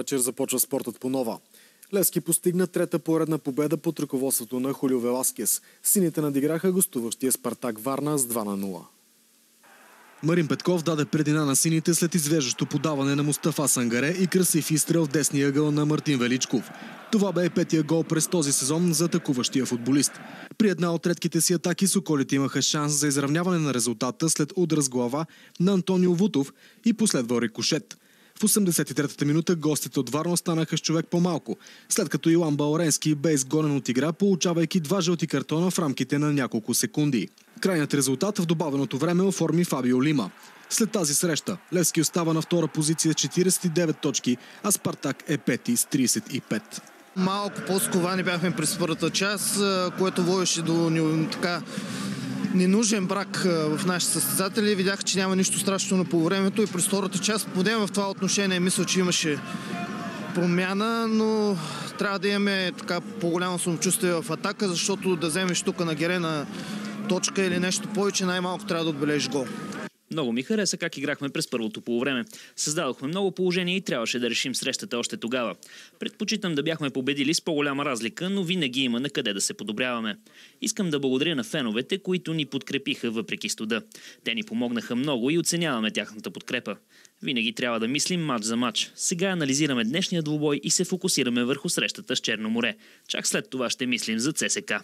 вечер започва спортът по нова. Левски постигна трета поредна победа под ръководството на Хулио Веласкес. Сините надиграха гостуващия Спартак Варна с 2-0. Марин Петков даде предина на сините след извеждащо подаване на Мустафа Сангаре и красив изстрел в десния ъгъл на Мартин Величков. Това бе петия гол през този сезон за атакуващия футболист. При една от редките си атаки соколите имаха шанс за изравняване на резултата след удар с глава на Антонио Вутов и последвал рикошет. В 83-та минута гостите от Варна станаха с човек по-малко, след като Илан Балоренски бе изгонен от игра, получавайки 2 жълти картона в рамките на няколко секунди. Крайният резултат в добавеното време оформи Фабио Лима. След тази среща Левски остава на втора позиция с 49 точки, а Спартак е пети с 35. Малко по-сковани бяхме през първата част, което водеше до ненужен брак в нашите състезатели. Видях, че няма нищо страшно на полувремето и през втората част, поне в това отношение, мисля, че имаше промяна, но трябва да имаме по-голямо самочувствие в атака, защото да вземеш тук на Герена точка или нещо повече, най-малко трябва да отбележиш гол. Много ми хареса как играхме през първото полувреме. Създадохме много положения и трябваше да решим срещата още тогава. Предпочитам да бяхме победили с по-голяма разлика, но винаги има на къде да се подобряваме. Искам да благодаря на феновете, които ни подкрепиха въпреки студа. Те ни помогнаха много и оценяваме тяхната подкрепа. Винаги трябва да мислим мач за мач. Сега анализираме днешния двубой и се фокусираме върху срещата с Черно море. Чак след това ще мислим за ЦСКА.